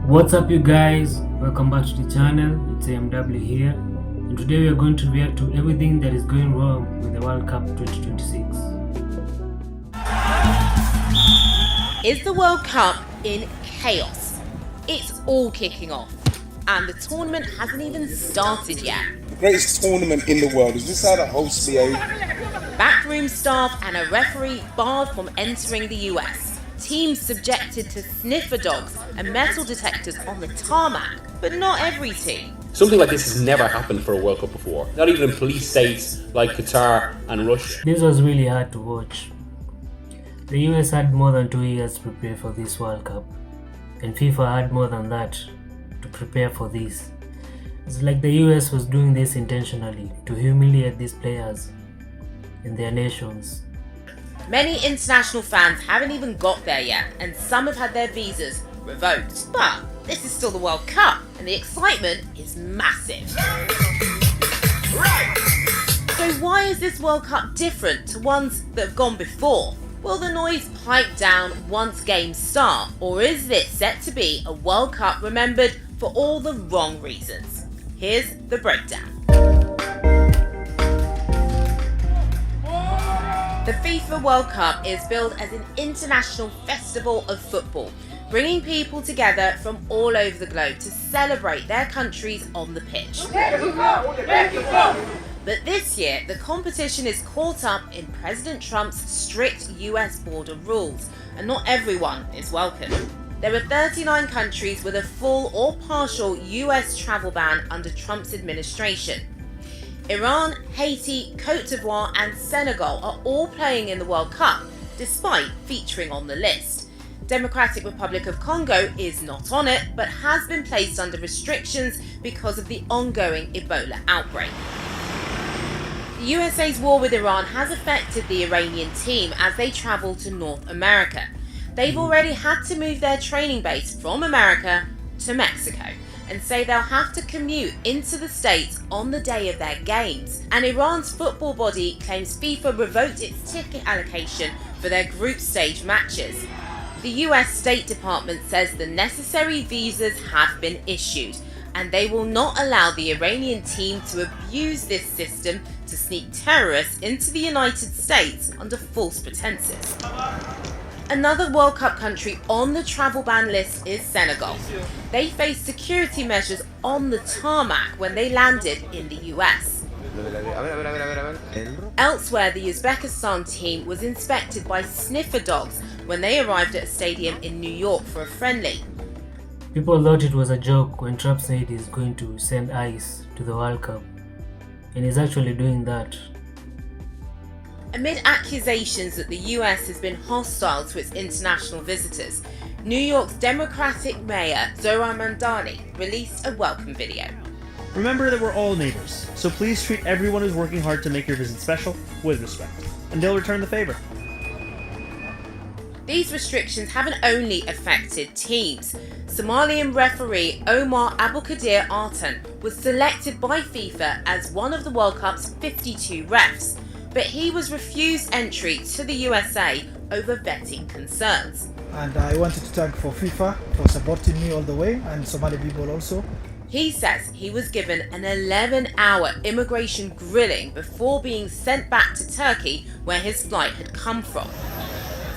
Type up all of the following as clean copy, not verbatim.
What's up you guys, welcome back to the channel. It's AMW here, and today we are going to react to everything that is going wrong with the World Cup 2026. Is the World Cup in chaos? It's all kicking off and the tournament hasn't even started yet. The greatest tournament in the world. Is this how the hosts behave? Backroom staff and a referee barred from entering the US. Teams subjected to sniffer dogs and metal detectors on the tarmac, but not every team. Something like this has never happened for a World Cup before, not even in police states like Qatar and Russia. This was really hard to watch. The US had more than 2 years to prepare for this World Cup, and FIFA had more than that to prepare for this. It's like the US was doing this intentionally to humiliate these players in their nations. Many international fans haven't even got there yet, and some have had their visas revoked. But this is still the World Cup, and the excitement is massive. So why is this World Cup different to ones that have gone before? Will the noise pipe down once games start, or is this set to be a World Cup remembered for all the wrong reasons? Here's the breakdown. The FIFA World Cup is billed as an international festival of football, bringing people together from all over the globe to celebrate their countries on the pitch. But this year, the competition is caught up in President Trump's strict US border rules, and not everyone is welcome. There are 39 countries with a full or partial US travel ban under Trump's administration. Iran, Haiti, Cote d'Ivoire and Senegal are all playing in the World Cup, despite featuring on the list. Democratic Republic of Congo is not on it, but has been placed under restrictions because of the ongoing Ebola outbreak. The USA's war with Iran has affected the Iranian team as they travel to North America. They've already had to move their training base from America to Mexico, and say they'll have to commute into the States on the day of their games. And Iran's football body claims FIFA revoked its ticket allocation for their group stage matches. The US State Department says the necessary visas have been issued, and they will not allow the Iranian team to abuse this system to sneak terrorists into the United States under false pretenses. Another World Cup country on the travel ban list is Senegal. They faced security measures on the tarmac when they landed in the US. Elsewhere, the Uzbekistan team was inspected by sniffer dogs when they arrived at a stadium in New York for a friendly. People thought it was a joke when Trump said he's going to send ICE to the World Cup, and he's actually doing that. Amid accusations that the US has been hostile to its international visitors, New York's Democratic Mayor Zohran Mamdani released a welcome video. Remember that we're all neighbors, so please treat everyone who's working hard to make your visit special with respect, and they'll return the favor. These restrictions haven't only affected teams. Somalian referee Omar Abdelkadir Artan was selected by FIFA as one of the World Cup's 52 refs, but he was refused entry to the USA over vetting concerns. And I wanted to thank for FIFA for supporting me all the way, and Somali people also. He says he was given an 11-hour immigration grilling before being sent back to Turkey, where his flight had come from.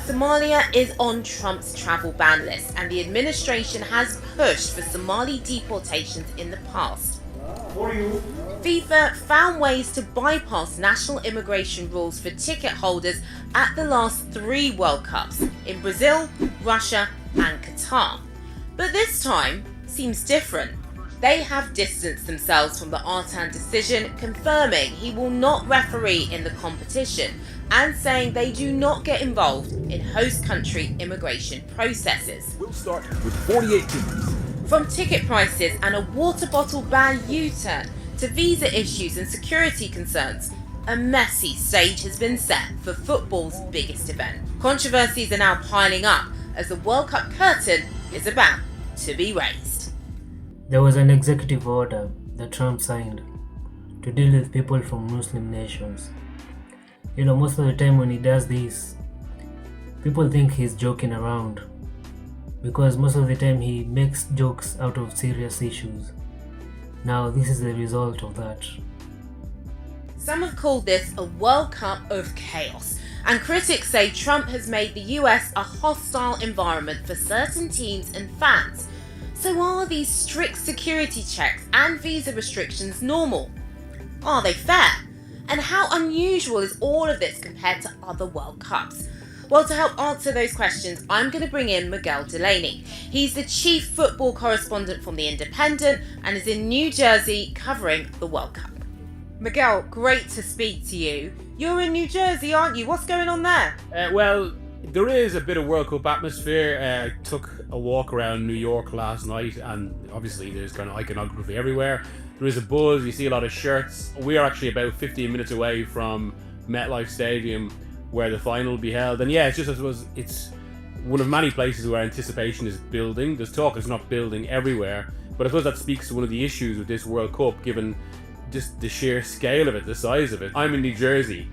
Somalia is on Trump's travel ban list, and the administration has pushed for Somali deportations in the past. FIFA found ways to bypass national immigration rules for ticket holders at the last 3 World Cups in Brazil, Russia and Qatar. But this time seems different. They have distanced themselves from the Artan decision, confirming he will not referee in the competition and saying they do not get involved in host country immigration processes. We'll start with 48 teams. From ticket prices and a water bottle ban U-turn to visa issues and security concerns, a messy stage has been set for football's biggest event. Controversies are now piling up as the World Cup curtain is about to be raised. There was an executive order that Trump signed to deal with people from Muslim nations. Most of the time when he does this, people think he's joking around. because most of the time he makes jokes out of serious issues. Now this is the result of that. Some have called this a World Cup of chaos, and critics say Trump has made the US a hostile environment for certain teams and fans. So are these strict security checks and visa restrictions normal? Are they fair? And how unusual is all of this compared to other World Cups? Well, to help answer those questions, I'm going to bring in Miguel Delaney. He's the chief football correspondent from The Independent and is in New Jersey covering the World Cup. Miguel, great to speak to you. You're in New Jersey, aren't you? What's going on there? Well, there is a bit of World Cup atmosphere. I took a walk around New York last night, and obviously there's kind of iconography everywhere. There is a buzz, you see a lot of shirts. We are actually about 15 minutes away from MetLife Stadium, where the final will be held. And yeah, it's just, I suppose, it's one of many places where anticipation is building. There's talk it's not building everywhere, but I suppose that speaks to one of the issues with this World Cup, given just the sheer scale of it, the size of it. I'm in New Jersey,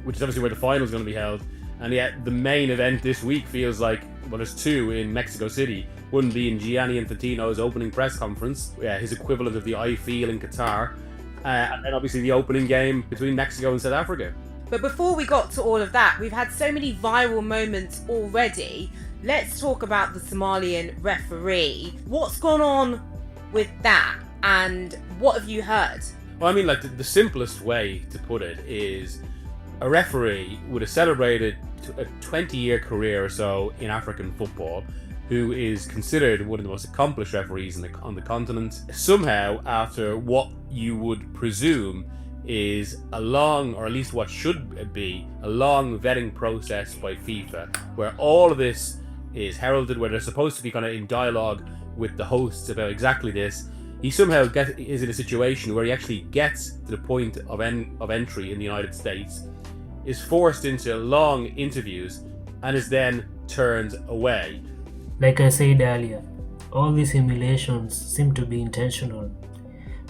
which is obviously where the final is going to be held, and yet the main event this week feels like, well, there's two in Mexico City. One being Gianni Infantino's opening press conference, his equivalent of the I Feel in Qatar, and then obviously the opening game between Mexico and South Africa. But before we got to all of that, we've had so many viral moments already. Let's talk about the Somalian referee. What's gone on with that, and what have you heard? Well, I mean, like, the simplest way to put it is a referee would have celebrated a 20-year career or so in African football, who is considered one of the most accomplished referees on the continent. Somehow, after what you would presume is a long, or at least what should be, a long vetting process by FIFA, where all of this is heralded, where they're supposed to be kind of in dialogue with the hosts about exactly this. He somehow is in a situation where he actually gets to the point of entry in the United States, is forced into long interviews, and is then turned away. Like I said earlier, all these simulations seem to be intentional,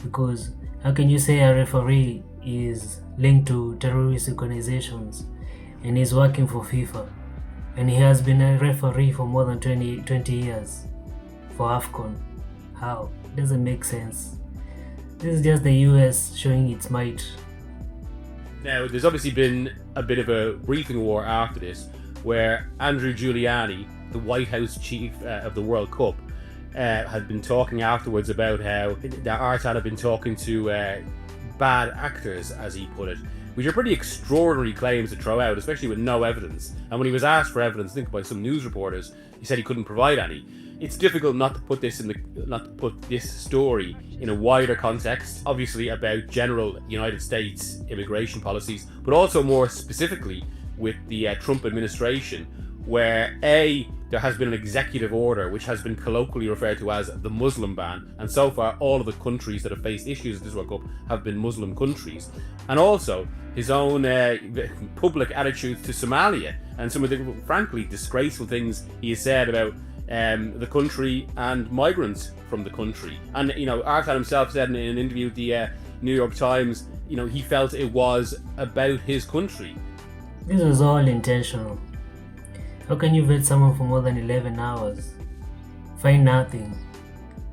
because how can you say a referee is linked to terrorist organizations and is working for FIFA, and he has been a referee for more than 20 years for AFCON? How? It doesn't make sense. This is just the US showing its might. Now, there's obviously been a bit of a briefing war after this, where Andrew Giuliani, the White House chief of the World Cup, had been talking afterwards about how Artan had been talking to bad actors, as he put it, which are pretty extraordinary claims to throw out, especially with no evidence. And when he was asked for evidence, I think by some news reporters, he said he couldn't provide any. It's difficult not to put this story in a wider context, obviously about general United States immigration policies, but also more specifically with the Trump administration, where there has been an executive order which has been colloquially referred to as the Muslim ban, and so far all of the countries that have faced issues at this World Cup have been Muslim countries. And also his own public attitude to Somalia, and some of the frankly disgraceful things he has said about the country and migrants from the country. And Artan himself said in an interview with the New York Times, he felt it was about his country. This was all intentional. How can you vet someone for more than 11 hours? Find nothing.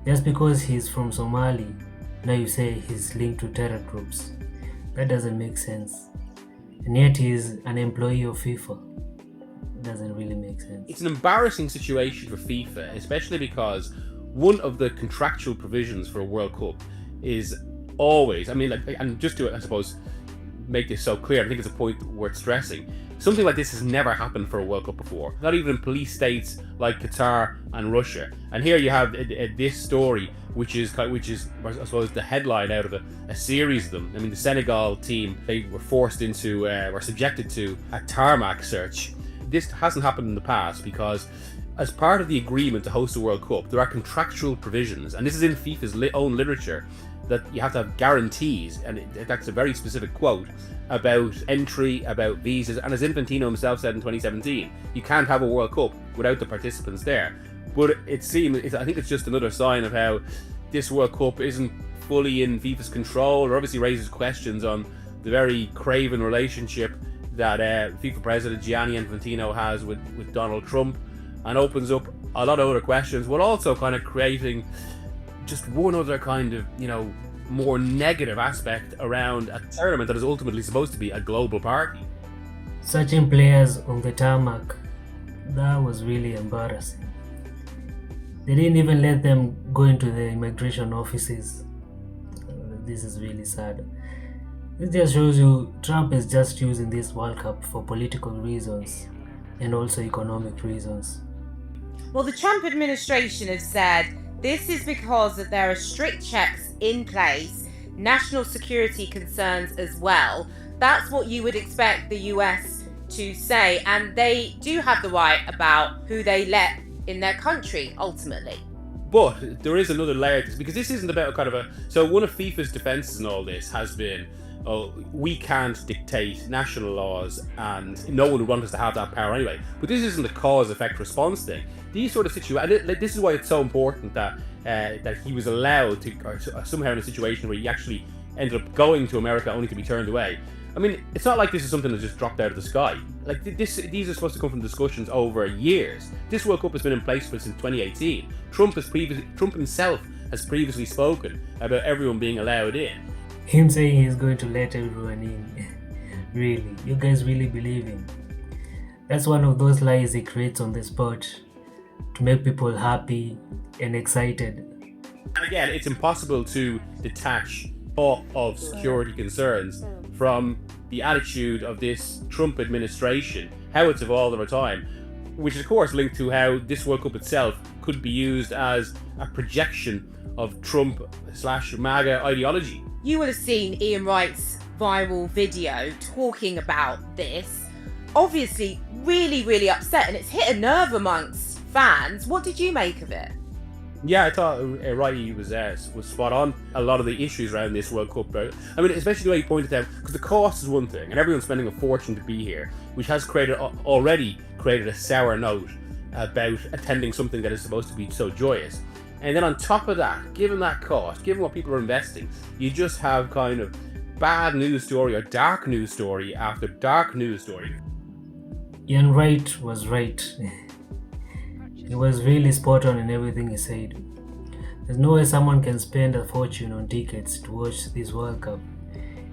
Just because he's from Somali, now you say he's linked to terror groups. That doesn't make sense. And yet he's an employee of FIFA. It doesn't really make sense. It's an embarrassing situation for FIFA, especially because one of the contractual provisions for a World Cup is always, and just to, I suppose, make this so clear, I think it's a point worth stressing. Something like this has never happened for a World Cup before, not even in police states like Qatar and Russia. And here you have this story, which is I suppose the headline out of a series of them. The Senegal team, they were were subjected to a tarmac search. This hasn't happened in the past because, as part of the agreement to host the World Cup, there are contractual provisions, and this is in FIFA's own literature, that you have to have guarantees, and that's a very specific quote, about entry, about visas, and as Infantino himself said in 2017, you can't have a World Cup without the participants there. But I think it's just another sign of how this World Cup isn't fully in FIFA's control, or obviously raises questions on the very craven relationship that FIFA President Gianni Infantino has with Donald Trump, and opens up a lot of other questions, while also kind of creating just one other kind of, more negative aspect around a tournament that is ultimately supposed to be a global party. Searching players on the tarmac, that was really embarrassing. They didn't even let them go into the immigration offices. This is really sad. This just shows you Trump is just using this World Cup for political reasons and also economic reasons. Well, the Trump administration have said this is because that there are strict checks in place, national security concerns as well. That's what you would expect the US to say, and they do have the right about who they let in their country, ultimately. But there is another layer to this, because this isn't about so one of FIFA's defences in all this has been, we can't dictate national laws and no one would want us to have that power anyway. But this isn't a cause-effect response thing. These sort of situations, this is why it's so important that that he was allowed to, or somehow in a situation where he actually ended up going to America only to be turned away. I mean, it's not like this is something that just dropped out of the sky. Like these are supposed to come from discussions over years. This World Cup has been in place since 2018. Trump himself has previously spoken about everyone being allowed in. Him saying he's going to let everyone in. Really? You guys really believe him? That's one of those lies he creates on the spot to make people happy and excited. And again, it's impossible to detach all of security concerns from the attitude of this Trump administration, how it's evolved over time, which is of course linked to how this World Cup itself could be used as a projection of Trump/MAGA ideology. You would have seen Ian Wright's viral video talking about this. Obviously, really upset, and it's hit a nerve amongst fans. What did you make of it? Yeah, I thought Wrighty was spot on. A lot of the issues around this World Cup, I mean, especially the way he pointed out, because the cost is one thing, and everyone's spending a fortune to be here, which has already created a sour note about attending something that is supposed to be so joyous. And then on top of that, given that cost, given what people are investing, you just have kind of bad news story or dark news story after dark news story. Ian Wright was right. He was really spot on in everything he said. There's no way someone can spend a fortune on tickets to watch this World Cup,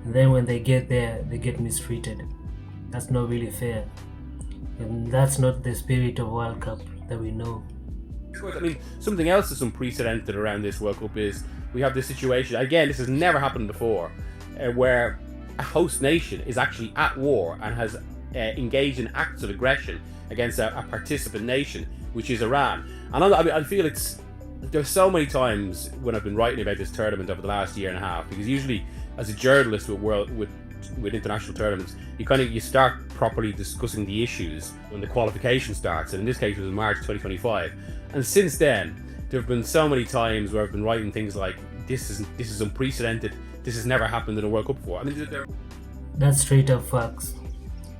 and then when they get there, they get mistreated. That's not really fair. And that's not the spirit of World Cup that we know. I mean, something else that's unprecedented around this World Cup is we have this situation, again, this has never happened before, where a host nation is actually at war and has engaged in acts of aggression against a participant nation, which is Iran. And I feel there's so many times when I've been writing about this tournament over the last year and a half, because usually as a journalist with international tournaments, you start properly discussing the issues when the qualification starts, and in this case it was March 2025. And since then, there have been so many times where I've been writing things like, this is unprecedented, this has never happened in a World Cup before. I mean, that's straight up facts.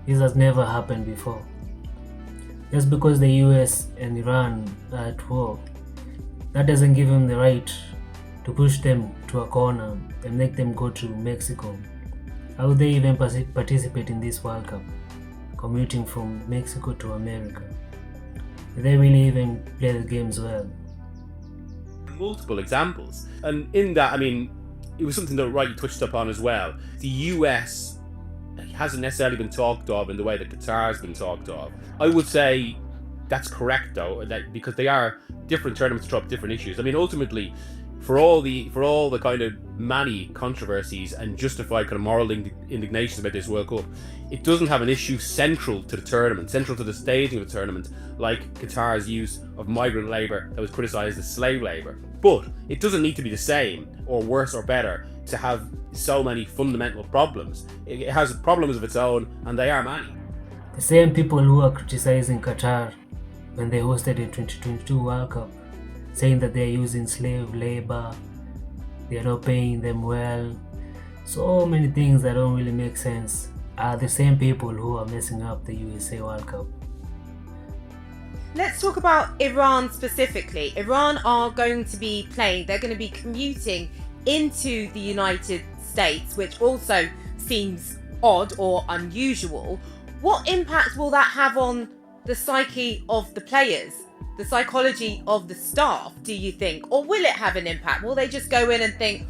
This has never happened before. Just because the US and Iran are at war, that doesn't give them the right to push them to a corner and make them go to Mexico. How would they even participate in this World Cup, commuting from Mexico to America? Do they really even play the games well? Multiple examples. And in that, I mean, it was something that Wright touched upon as well. The US hasn't necessarily been talked of in the way that Qatar has been talked of. I would say that's correct though, because they are different tournaments to drop different issues. I mean, ultimately, for all the kind of many controversies and justified kind of moral indignations about this World Cup, it doesn't have an issue central to the tournament, central to the staging of the tournament, like Qatar's use of migrant labour that was criticised as slave labour. But it doesn't need to be the same, or worse or better, to have so many fundamental problems. It has problems of its own, and they are many. The same people who are criticizing Qatar when they hosted the 2022 World Cup, saying that they're using slave labor, they're not paying them well, so many things that don't really make sense, are the same people who are messing up the USA World Cup. Let's talk about Iran specifically. Iran are going to be playing, they're going to be commuting into the United States, which also seems odd or unusual. What impact will that have on the psyche of the players? the psychology of the staff, do you think? Or will it have an impact? Will they just go in and think,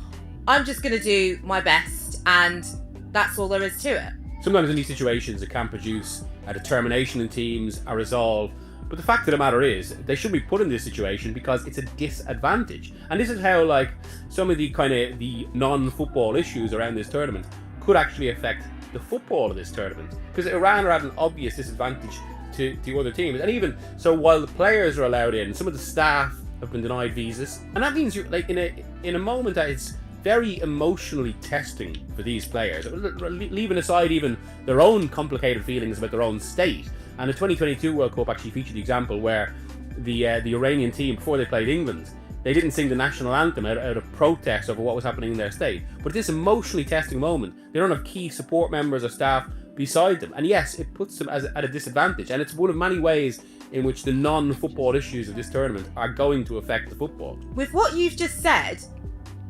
I'm just going to do my best and that's all there is to it? Sometimes in these situations it can produce a determination in teams, a resolve. But the fact of the matter is, they should be put in this situation because it's a disadvantage. And this is how, like, some of the kind of the non-football issues around this tournament could actually affect the football of this tournament. Because Iran are at an obvious disadvantage to other teams. And even so, while the players are allowed in, some of the staff have been denied visas. And that means you're like in a moment that it's very emotionally testing for these players, leaving aside even their own complicated feelings about their own state. And the 2022 World Cup actually featured the example where the Iranian team, before they played England, they didn't sing the national anthem out of protest over what was happening in their state. But at this emotionally testing moment, they don't have key support members or staff beside them. And yes, it puts them at a disadvantage. And it's one of many ways in which the non-football issues of this tournament are going to affect the football. With what you've just said,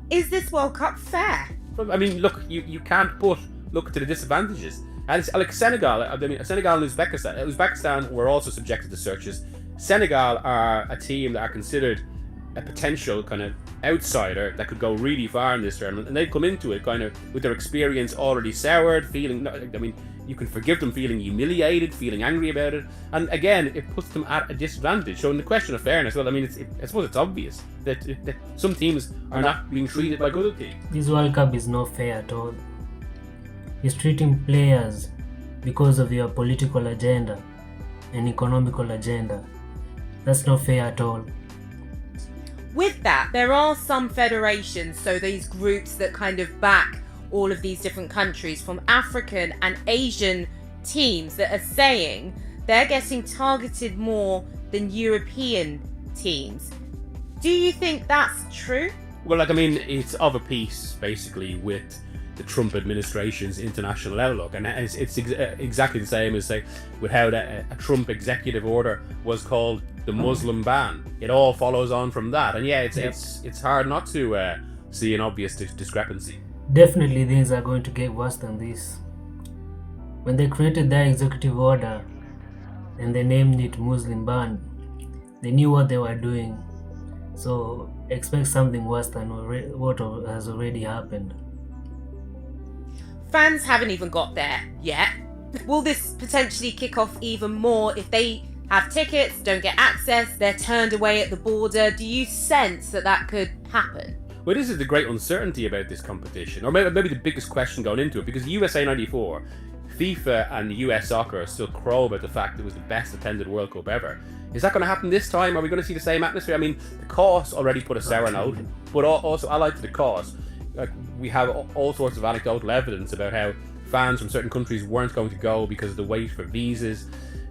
is this World Cup fair? I mean, look, you can't look to the disadvantages. And it's like Senegal and Uzbekistan. Uzbekistan were also subjected to searches. Senegal are a team that are considered a potential kind of outsider that could go really far in this tournament, and they've come into it kind of with their experience already soured, feeling, I mean, you can forgive them feeling humiliated, feeling angry about it, and again, it puts them at a disadvantage. So in the question of fairness, well, I mean, I suppose it's obvious that some teams are not being treated like other teams. This World Cup is not fair at all. It's treating players because of your political agenda and economical agenda. That's not fair at all. With that, there are some federations, so these groups that kind of back all of these different countries from African and Asian teams that are saying they're getting targeted more than European teams. Do you think that's true? Well, like, I mean, it's of a piece, basically, with the Trump administration's international outlook, and it's exactly the same as, say, with how a Trump executive order was called the Muslim ban. It all follows on from that, and yeah, it's hard not to see an obvious discrepancy. Definitely things are going to get worse than this. When they created their executive order and they named it Muslim ban, they knew what they were doing. So expect something worse than what has already happened. Fans haven't even got there yet. Will this potentially kick off even more if they have tickets, don't get access, they're turned away at the border? Do you sense that could happen? Well, this is the great uncertainty about this competition, or maybe the biggest question going into it, because USA 94, FIFA and US Soccer still crow about the fact it was the best attended World Cup ever. Is that going to happen this time? Are we going to see the same atmosphere? I mean, the cost already put a sour note, but also allied to the cost, like, we have all sorts of anecdotal evidence about how fans from certain countries weren't going to go because of the wait for visas.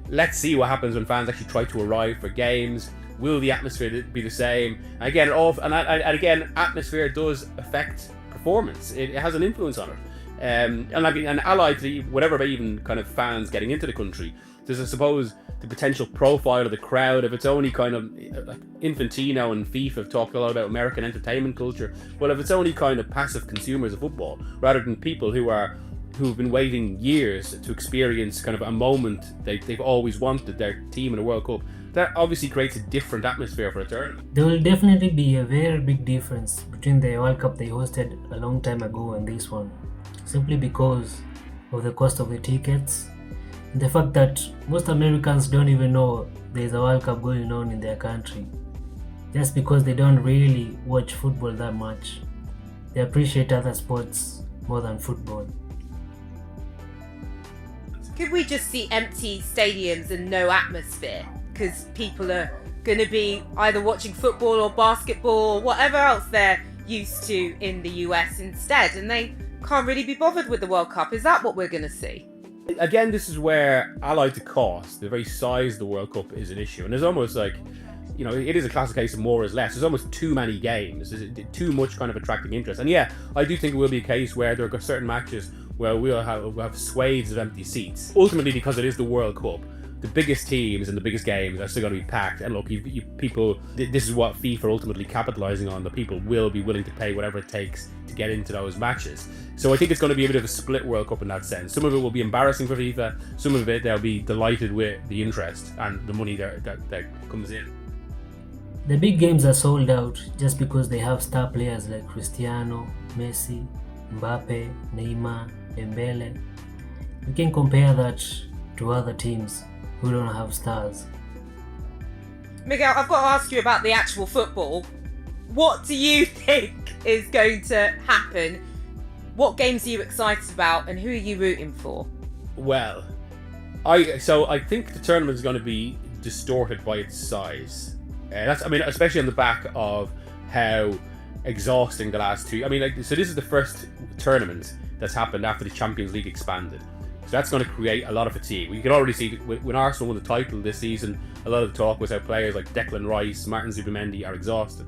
Let's see what happens when fans actually try to arrive for games. Will the atmosphere be the same? Again, again, atmosphere does affect performance. It has an influence on it. And allied to whatever even kind of fans getting into the country, there's, I suppose, the potential profile of the crowd. If it's only kind of like Infantino and FIFA have talked a lot about American entertainment culture, well, if it's only kind of passive consumers of football rather than people who've been waiting years to experience kind of a moment they've always wanted, their team in a World Cup, that obviously creates a different atmosphere for a tournament. There will definitely be a very big difference between the World Cup they hosted a long time ago and this one, simply because of the cost of the tickets and the fact that most Americans don't even know there's a World Cup going on in their country, just because they don't really watch football that much. They appreciate other sports more than football. Could we just see empty stadiums and no atmosphere? Because people are going to be either watching football or basketball or whatever else they're used to in the US instead, and they can't really be bothered with the World Cup. Is that what we're going to see? Again, this is where, allied to cost, the very size of the World Cup is an issue. And there's almost like, you know, it is a classic case of more is less. There's almost too many games. There's too much kind of attracting interest. And yeah, I do think it will be a case where there are certain matches where we'll have swathes of empty seats. Ultimately, because it is the World Cup, the biggest teams and the biggest games are still going to be packed. And look, this is what FIFA are ultimately capitalising on, that people will be willing to pay whatever it takes to get into those matches. So I think it's going to be a bit of a split World Cup in that sense. Some of it will be embarrassing for FIFA, some of it they'll be delighted with the interest and the money that comes in. The big games are sold out just because they have star players like Cristiano, Messi, Mbappe, Neymar, Dembele. You can compare that to other teams who don't have stars. Miguel, I've got to ask you about the actual football. What do you think is going to happen? What games are you excited about, and who are you rooting for? Well, I think the tournament is going to be distorted by its size. Especially on the back of how exhausting the last two. So this is the first tournament that's happened after the Champions League expanded. So that's going to create a lot of fatigue. You can already see when Arsenal won the title this season, a lot of the talk was how players like Declan Rice, Martin Zubimendi are exhausted.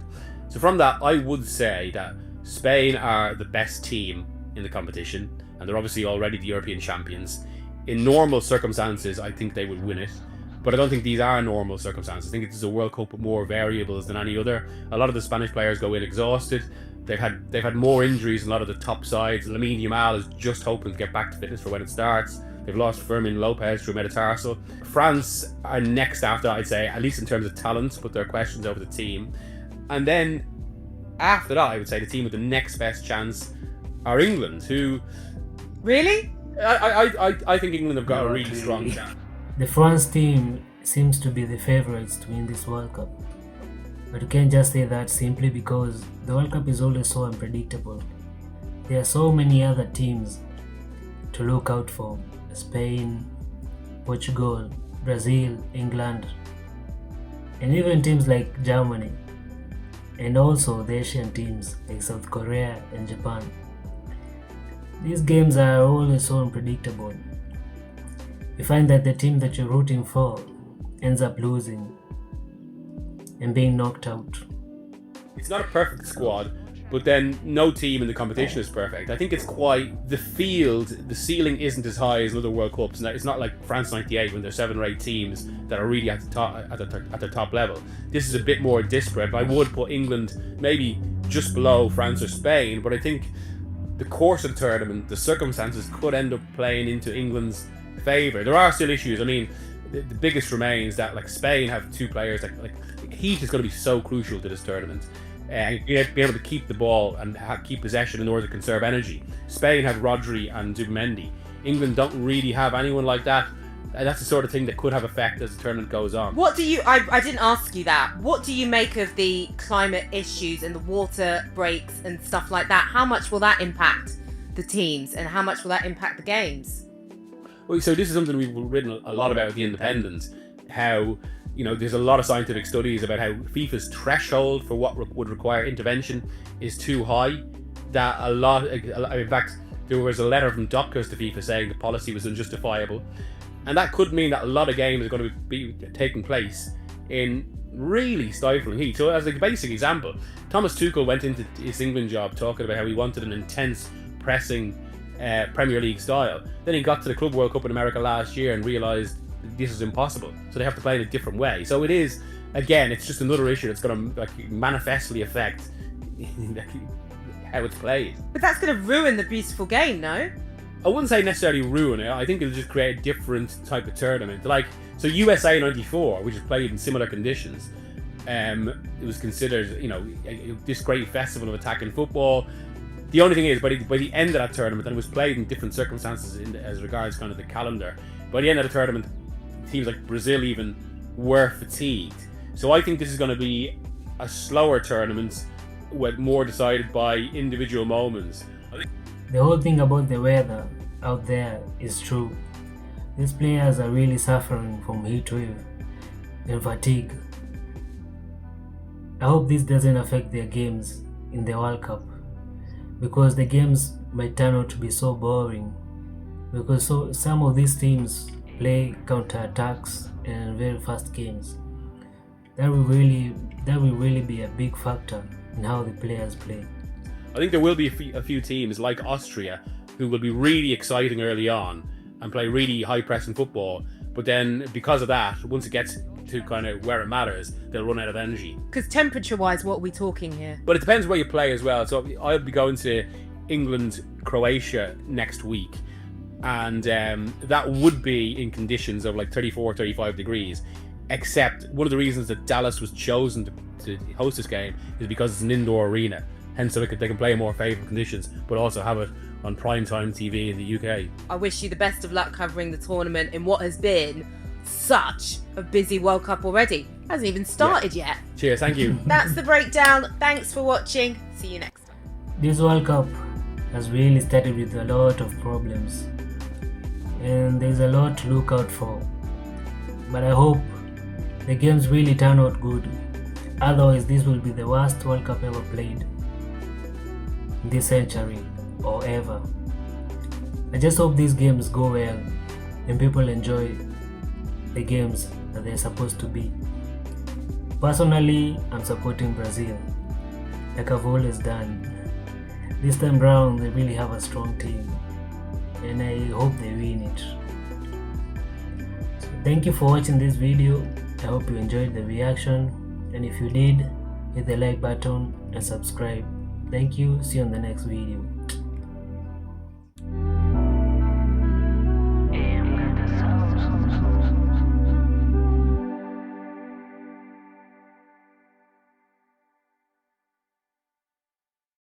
So from that, I would say that Spain are the best team in the competition, and they're obviously already the European champions. In normal circumstances, I think they would win it, but I don't think these are normal circumstances. I think it's a World Cup with more variables than any other. A lot of the Spanish players go in exhausted. They've had more injuries than a lot of the top sides. Lamine Yamal is just hoping to get back to fitness for when it starts. They've lost Fermin Lopez through metatarsal. France are next after, I'd say, at least in terms of talent, but there are questions over the team. And then after that, I would say the team with the next best chance are England, who... Really? I think England have got a really strong chance. The France team seems to be the favourites to win this World Cup. But you can't just say that simply because the World Cup is always so unpredictable. There are so many other teams to look out for. Spain, Portugal, Brazil, England, and even teams like Germany. And also the Asian teams like South Korea and Japan. These games are always so unpredictable. You find that the team that you're rooting for ends up losing and being knocked out. It's not a perfect squad, but then no team in the competition is perfect. I think it's quite the field. The ceiling isn't as high as other World Cups. It's not like France '98 when there's 7 or 8 teams that are really at the top level. This is a bit more disparate. I would put England maybe just below France or Spain, but I think the course of the tournament, the circumstances could end up playing into England's favour. There are still issues. The biggest remains that Spain have 2 players that heat is going to be so crucial to this tournament. You have to be able to keep the ball and keep possession in order to conserve energy. Spain have Rodri and Zubimendi. England don't really have anyone like that. That's the sort of thing that could have effect as the tournament goes on. What do you... I didn't ask you that. What do you make of the climate issues and the water breaks and stuff like that? How much will that impact the teams, and how much will that impact the games? Well, so this is something we've written a lot about at The Independent, how there's a lot of scientific studies about how FIFA's threshold for what would require intervention is too high. In fact, there was a letter from doctors to FIFA saying the policy was unjustifiable, and that could mean that a lot of games are going to be taking place in really stifling heat. So as a basic example, Thomas Tuchel went into his England job talking about how he wanted an intense pressing Premier League style. Then he got to the Club World Cup in America last year and realised this is impossible. So they have to play in a different way. So it is, again, it's just another issue that's going to manifestly affect how it's played. But that's going to ruin the beautiful game, no? I wouldn't say necessarily ruin it. I think it'll just create a different type of tournament. So USA '94, which is played in similar conditions, it was considered, this great festival of attacking football. The only thing is, by the end of that tournament, and it was played in different circumstances as regards kind of the calendar, by the end of the tournament, teams like Brazil even were fatigued. So I think this is going to be a slower tournament with more decided by individual moments. The whole thing about the weather out there is true. These players are really suffering from heat wave and fatigue. I hope this doesn't affect their games in the World Cup, because the games might turn out to be so boring, because some of these teams play counter-attacks and very fast games. That will really be a big factor in how the players play. I think there will be a few teams like Austria who will be really exciting early on and play really high pressing football, but then because of that, once it gets to kind of where it matters, they'll run out of energy. Because temperature-wise, what are we talking here? But it depends where you play as well. So I'll be going to England, Croatia next week, and that would be in conditions of 34, 35 degrees. except one of the reasons that Dallas was chosen to host this game is because it's an indoor arena, hence so they can play in more favourable conditions, but also have it on primetime TV in the UK. I wish you the best of luck covering the tournament in what has been such a busy World Cup already. Hasn't even started yet. Cheers, thank you. That's the breakdown. Thanks for watching. See you next time. This World Cup has really started with a lot of problems, and there's a lot to look out for. But I hope the games really turn out good. Otherwise, this will be the worst World Cup ever played this century or ever. I just hope these games go well and people enjoy the games that they're supposed to be. Personally, I'm supporting Brazil, like I've always done. This time round, they really have a strong team, and I hope they win it. So thank you for watching this video. I hope you enjoyed the reaction, and if you did, hit the like button and subscribe. Thank you. See you on the next video.